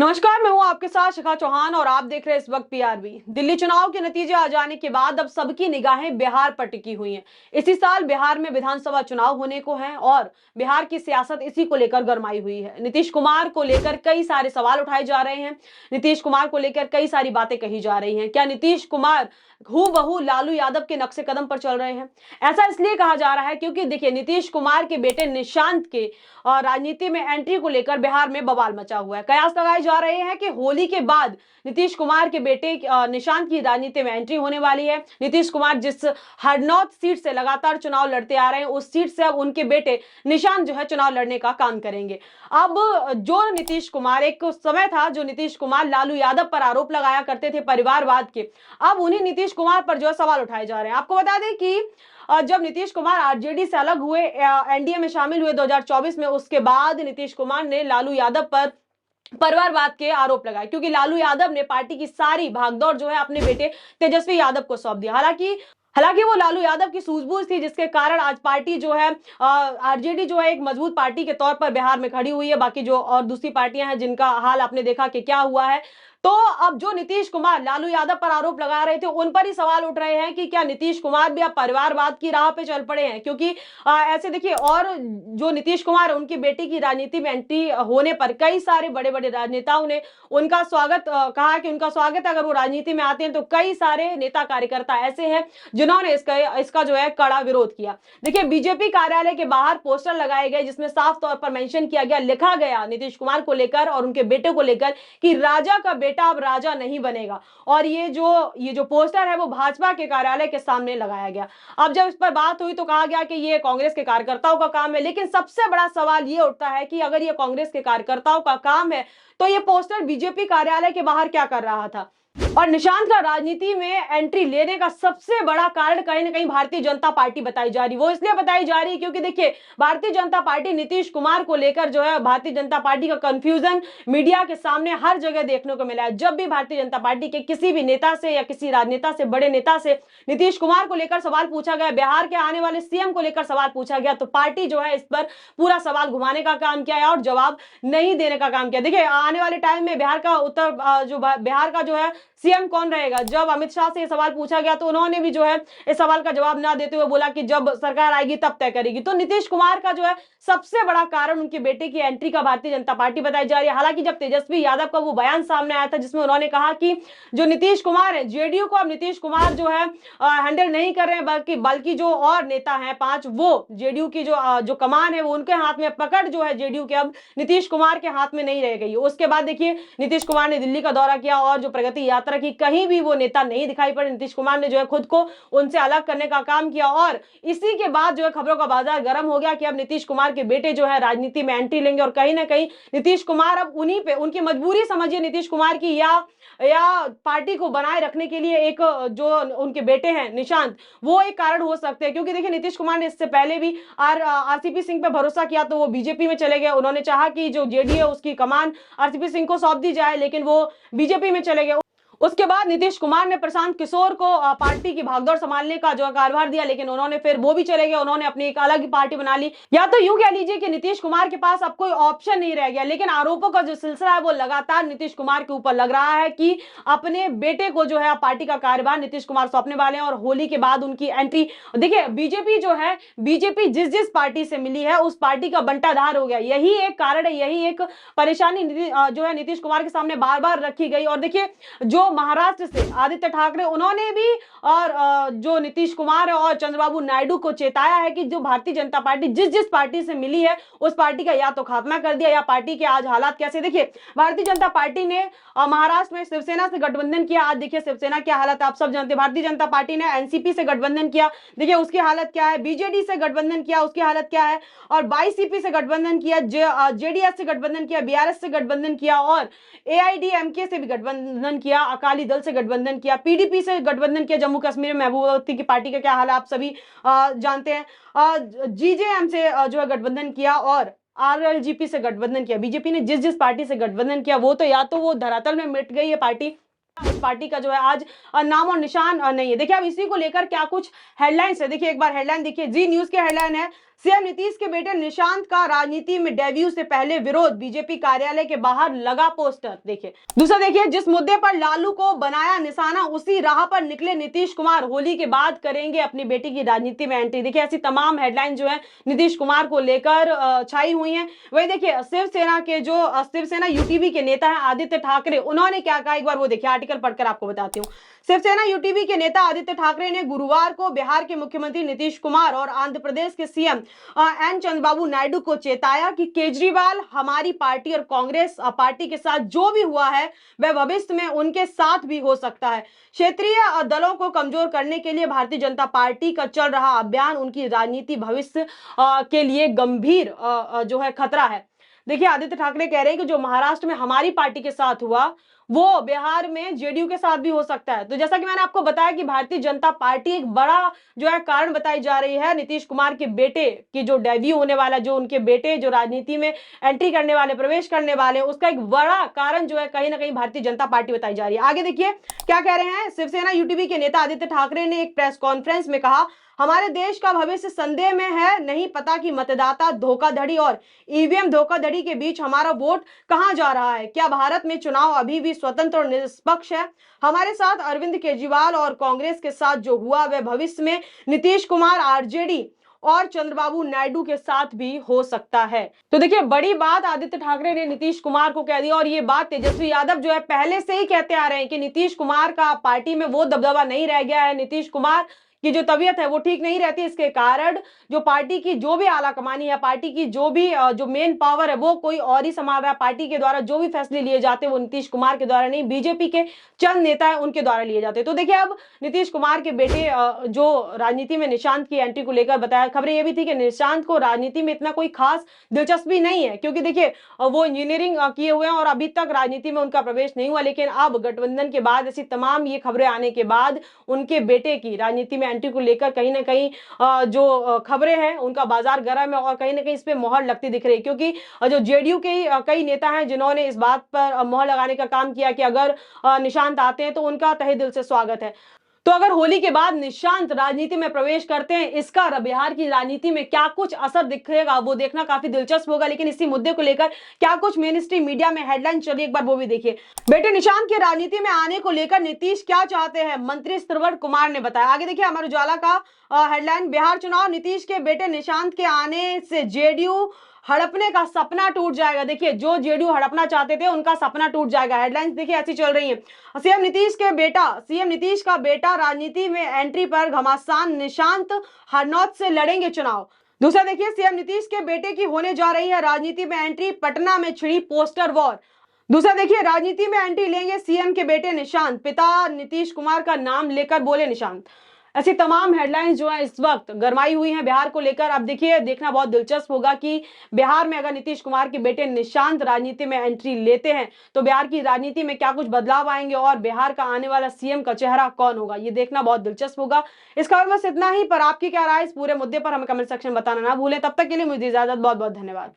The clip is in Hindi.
नमस्कार, मैं हूं आपके साथ शिखा चौहान और आप देख रहे हैं इस वक्त पीआरबी। दिल्ली चुनाव के नतीजे आ जाने के बाद अब सबकी निगाहें बिहार पर टिकी हुई हैं। इसी साल बिहार में विधानसभा चुनाव होने को हैं और बिहार की सियासत इसी को लेकर गरमाई हुई है। नीतीश कुमार को लेकर कई सारे सवाल उठाए जा रहे हैं। नीतीश कुमार को लेकर कई सारी बातें कही जा रही हैं। क्या नीतीश कुमार हूबहू लालू यादव के नक्शे कदम पर चल रहे हैं? ऐसा इसलिए कहा जा रहा है क्योंकि देखिए, नीतीश कुमार के बेटे निशांत के राजनीति में एंट्री को लेकर बिहार में बवाल मचा हुआ है। कयास लगाए जा रहे हैं कि होली के बाद नीतीश कुमार के बेटे निशांत की राजनीति में एंट्री होने वाली है। नीतीश कुमार जिस हरनौत सीट से लगातार चुनाव लड़ते आ रहे हैं, उस सीट से अब उनके बेटे निशांत जो है चुनाव लड़ने का काम करेंगे। अब जो नीतीश कुमार, एक समय था जो नीतीश कुमार लालू यादव पर आरोप लगाया करते थे परिवारवाद के, अब उन्हीं नीतीश कुमार पर जो है सवाल उठाए जा रहे हैं। आपको बता दें कि जब नीतीश कुमार आरजेडी से अलग हुए, एनडीए में शामिल हुए 2024 में, उसके बाद नीतीश कुमार ने लालू यादव पर परिवारवाद के आरोप लगाए क्योंकि लालू यादव ने पार्टी की सारी भागदौड़ जो है अपने बेटे तेजस्वी यादव को सौंप दिया। हालांकि वो लालू यादव की सूझबूझ थी, जिसके कारण आज पार्टी जो है आरजेडी जो है एक मजबूत पार्टी के तौर पर बिहार में खड़ी हुई है। बाकी जो और दूसरी पार्टियां हैं जिनका हाल आपने देखा कि क्या हुआ है। तो अब जो नीतीश कुमार लालू यादव पर आरोप लगा रहे थे, उन पर ही सवाल उठ रहे हैं कि क्या नीतीश कुमार भी अब परिवारवाद की राह पे चल पड़े हैं। क्योंकि ऐसे देखिए, और जो नीतीश कुमार है, उनकी बेटी की राजनीति में एंट्री होने पर कई सारे बड़े बड़े राजनेताओं ने उनका स्वागत कहा कि उनका स्वागत है अगर वो राजनीति में आते हैं। तो कई सारे नेता कार्यकर्ता ऐसे हैं जिन्होंने इसका जो है कड़ा विरोध किया। देखिए, बीजेपी कार्यालय के बाहर पोस्टर लगाए गए जिसमें साफ तौर पर मेंशन किया गया, लिखा गया नीतीश कुमार को लेकर और उनके बेटे को लेकर कि राजा का बेटा अब राजा नहीं बनेगा। और ये जो पोस्टर है वो भाजपा के कार्यालय के सामने लगाया गया। अब जब इस पर बात हुई तो कहा गया कि ये कांग्रेस के कार्यकर्ताओं का काम है। लेकिन सबसे बड़ा सवाल ये उठता है कि अगर ये कांग्रेस के कार्यकर्ताओं का काम है तो ये पोस्टर बीजेपी कार्यालय के बाहर क्या कर रहा था? और निशांत का राजनीति में एंट्री लेने का सबसे बड़ा कारण कहीं ना कहीं भारतीय जनता पार्टी बताई जा रही। वो इसलिए बताई जा रही है क्योंकि देखिए, भारतीय जनता पार्टी नीतीश कुमार को लेकर जो है भारतीय जनता पार्टी का कंफ्यूजन मीडिया के सामने हर जगह देखने को मिला है। जब भी भारतीय जनता पार्टी के किसी भी नेता से या किसी राजनेता से, बड़े नेता से नीतीश कुमार को लेकर सवाल पूछा गया, बिहार के आने वाले सीएम को लेकर सवाल पूछा गया, तो पार्टी जो है इस पर पूरा सवाल घुमाने का काम किया है और जवाब नहीं देने का काम किया। देखिए, आने वाले टाइम में बिहार का जो है सीएम कौन रहेगा, जब अमित शाह से सवाल पूछा गया तो उन्होंने भी जो है इस सवाल का जवाब ना देते हुए बोला कि जब सरकार आएगी तब तय करेगी। तो नीतीश कुमार का जो है सबसे बड़ा कारण उनके बेटे की एंट्री का भारतीय जनता पार्टी बताई जा रही है। हालांकि जब तेजस्वी यादव का वो बयान सामने आया था जिसमें उन्होंने कहा कि जो नीतीश कुमार है, जेडीयू को अब नीतीश कुमार जो है हैंडल नहीं कर रहे हैं, बल्कि जो और नेता हैं 5, वो जेडीयू की जो कमान है वो उनके हाथ में, पकड़ जो है जेडीयू के अब नीतीश कुमार के हाथ में नहीं रह गई। उसके बाद देखिए, नीतीश कुमार ने दिल्ली का दौरा किया और जो प्रगति यात्रा की, कहीं भी वो नेता नहीं दिखाई पड़े। नीतीश कुमार ने जो है खुद को उनसे अलग करने का काम किया और इसी के बाद जो है खबरों का बाजार गर्म हो गया कि अब नीतीश कुमार के बेटे जो है राजनीति में एंट्री लेंगे। और कहीं ना कहीं नीतीश कुमार अब उन्हीं पे, उनकी मजबूरी समझिए नीतीश कुमार की, या पार्टी को बनाए रखने के लिए एक जो उनके बेटे हैं निशांत, वो एक कारण हो सकते हैं। क्योंकि देखिए, नीतीश कुमार ने इससे पहले भी आरसीपी सिंह पे भरोसा किया तो वो बीजेपी में चले गए। उन्होंने चाहा कि जो जेडीयू है उसकी कमान आरसीपी सिंह को सौंप दी जाए, लेकिन वो बीजेपी में चले गए। उसके बाद नीतीश कुमार ने प्रशांत किशोर को पार्टी की भागदौड़ संभालने का जो कार्यभार दिया, लेकिन उन्होंने फिर वो भी चले गए, उन्होंने अपनी एक अलग ही पार्टी बना ली। या तो यूं कह लीजिए कि नीतीश कुमार के पास अब कोई ऑप्शन नहीं रह गया। लेकिन आरोपों का जो सिलसिला है वो लगातार नीतीश कुमार के ऊपर लग रहा है कि अपने बेटे को जो है पार्टी का कार्यभार नीतीश कुमार सौंपने वाले हैं और होली के बाद उनकी एंट्री। देखिए, बीजेपी जो है, बीजेपी जिस पार्टी से मिली है उस पार्टी का बंटाधार हो गया। यही एक कारण है, यही एक परेशानी जो है नीतीश कुमार के सामने बार बार रखी गई। और देखिए, जो महाराष्ट्र से आदित्य ठाकरे, उन्होंने भी और जो नीतीश कुमार और चंद्रबाबू नायडू को चेताया है कि जो भारतीय जनता पार्टी जिस पार्टी से मिली है उस पार्टी का या तो खात्मा कर दिया, या पार्टी के आज हालात कैसे। देखिए, भारतीय जनता पार्टी ने महाराष्ट्र में शिवसेना से गठबंधन किया। आज देखिए शिवसेना की हालत आप सब जानते हैं। भारतीय जनता पार्टी ने एनसीपी से गठबंधन किया, देखिए उसकी हालत क्या है। बीजेडी से गठबंधन किया, उसकी हालत क्या है। और वाईसीपी से गठबंधन किया, जेडीएस से गठबंधन किया, बीआरएस से गठबंधन किया और एआईडीएमके से भी गठबंधन किया, अकाली दल से गठबंधन किया, पीडीपी से गठबंधन किया। जम्मू कश्मीर में महबूबा की पार्टी का क्या हाल है आप सभी जानते हैं। जीजेएम से जो है गठबंधन किया और आरएलजीपी से गठबंधन किया। बीजेपी ने जिस पार्टी से गठबंधन किया वो तो या तो वो धरातल में मिट गई है पार्टी, उस पार्टी का जो है आज नाम और निशान नहीं है। देखिए, अब इसी को लेकर क्या कुछ हेडलाइंस है, देखिए एक बार हेडलाइन देखिए। जी न्यूज की हेडलाइन है, सीएम नीतीश के बेटे निशांत का राजनीति में डेब्यू से पहले विरोध, बीजेपी कार्यालय के बाहर लगा पोस्टर। देखिए दूसरा, देखिए जिस मुद्दे पर लालू को बनाया निशाना, उसी राह पर निकले नीतीश कुमार, होली के बाद करेंगे अपनी बेटी की राजनीति में एंट्री। देखिए ऐसी तमाम हेडलाइन जो है नीतीश कुमार को लेकर छाई हुई हैं। वही देखिए शिवसेना के जो शिवसेना यूटीवी के नेता हैं आदित्य ठाकरे, उन्होंने क्या कहा एक बार वो देखिए, आर्टिकल पढ़कर आपको बताती हूँ। शिवसेना यूटीवी के नेता आदित्य ठाकरे ने गुरुवार को बिहार के मुख्यमंत्री नीतीश कुमार और आंध्र प्रदेश के सीएम एन चंद्रबाबू नायडू को चेताया कि केजरीवाल, हमारी पार्टी और कांग्रेस पार्टी के साथ जो भी हुआ है वह भविष्य में उनके साथ भी हो सकता है। क्षेत्रीय दलों को कमजोर करने के लिए भारतीय जनता पार्टी का चल रहा अभियान उनकी राजनीति भविष्य के लिए गंभीर जो है खतरा है। देखिए आदित्य ठाकरे कह रहे हैं कि जो महाराष्ट्र में हमारी पार्टी के साथ हुआ वो बिहार में जेडीयू के साथ भी हो सकता है। तो जैसा कि मैंने आपको बताया कि भारतीय जनता पार्टी एक बड़ा जो है कारण बताई जा रही है नीतीश कुमार के बेटे की जो डेब्यू होने वाला, जो उनके बेटे जो राजनीति में एंट्री करने वाले, प्रवेश करने वाले, उसका एक बड़ा कारण जो है कहीं ना कहीं भारतीय जनता पार्टी बताई जा रही है। आगे देखिए क्या कह रहे हैं शिवसेना यूटीवी के नेता आदित्य ठाकरे ने एक प्रेस कॉन्फ्रेंस में कहा, हमारे देश का भविष्य संदेह में है, नहीं पता कि मतदाता धोखाधड़ी और ईवीएम धोखाधड़ी के बीच हमारा वोट कहां जा रहा है। क्या भारत में चुनाव अभी भी स्वतंत्र और निष्पक्ष है? हमारे साथ अरविंद केजरीवाल और कांग्रेस के साथ जो हुआ वह भविष्य में नीतीश कुमार, आरजेडी और चंद्रबाबू नायडू के साथ भी हो सकता है। तो देखिए बड़ी बात आदित्य ठाकरे ने नीतीश कुमार को कह दी, और ये बात तेजस्वी यादव जो है पहले से ही कहते आ रहे हैं कि नीतीश कुमार का पार्टी में वो दबदबा नहीं रह गया है। नीतीश कुमार की जो तबीयत है वो ठीक नहीं रहती, इसके कारण जो पार्टी की जो भी आला कमानी है, पार्टी की जो भी जो मेन पावर है वो कोई और ही संभाल रहा है। पार्टी के द्वारा जो भी फैसले लिए जाते हैं वो नीतीश कुमार के द्वारा नहीं, बीजेपी के चंद नेता है उनके द्वारा लिए जाते हैं। तो देखिए अब नीतीश कुमार के बेटे जो राजनीति में निशांत की एंट्री को लेकर बताया, खबरें ये भी थी कि निशांत को राजनीति में इतना कोई खास दिलचस्पी नहीं है, क्योंकि देखिए वो इंजीनियरिंग किए हुए हैं और अभी तक राजनीति में उनका प्रवेश नहीं हुआ। लेकिन अब गठबंधन के बाद ऐसी तमाम ये खबरें आने के बाद उनके बेटे की राजनीति में एंट्री को लेकर कहीं ना कहीं जो खबरें हैं उनका बाजार गर्म है, और कहीं ना कहीं इस पे मोहर लगती दिख रही है। क्योंकि जो जेडीयू के ही कई नेता हैं जिन्होंने इस बात पर मोहर लगाने का काम किया कि अगर निशांत आते हैं तो उनका तहे दिल से स्वागत है। तो अगर होली के बाद निशांत राजनीति में प्रवेश करते हैं, इसका बिहार की राजनीति में क्या कुछ असर दिखेगा वो देखना काफी दिलचस्प होगा। लेकिन इसी मुद्दे को लेकर क्या कुछ मेन स्ट्रीम मीडिया में हेडलाइन चली, एक बार वो भी देखिए। बेटे निशांत के राजनीति में आने को लेकर नीतीश क्या चाहते हैं, मंत्री श्रवण कुमार ने बताया। आगे देखिए अमर उजाला का हेडलाइन, बिहार चुनाव, नीतीश के बेटे निशांत के आने से जेडीयू हड़पने का सपना टूट जाएगा। देखिए जो जेडीयू हड़पना चाहते थे उनका सपना टूट जाएगा। हेडलाइंस देखिए ऐसी चल रही है। सीएम नीतीश का बेटा राजनीति में एंट्री पर घमासान, निशांत हरनौत से लड़ेंगे चुनाव। दूसरा देखिए सीएम नीतीश के बेटे की होने जा रही है राजनीति में एंट्री, पटना में छिड़ी पोस्टर वॉर। दूसरा देखिए राजनीति में एंट्री लेंगे सीएम के बेटे निशांत, पिता नीतीश कुमार का नाम लेकर बोले निशांत। ऐसी तमाम हेडलाइंस जो है इस वक्त गरमाई हुई हैं बिहार को लेकर। अब देखिए देखना बहुत दिलचस्प होगा कि बिहार में अगर नीतीश कुमार के बेटे निशांत राजनीति में एंट्री लेते हैं तो बिहार की राजनीति में क्या कुछ बदलाव आएंगे और बिहार का आने वाला सीएम का चेहरा कौन होगा, ये देखना बहुत दिलचस्प होगा। इस खबर बस इतना ही, पर आपकी क्या राय इस पूरे मुद्दे पर हमें कमेंट सेक्शन में बताना ना भूलें। तब तक के लिए मुझे इजाजत, बहुत बहुत धन्यवाद।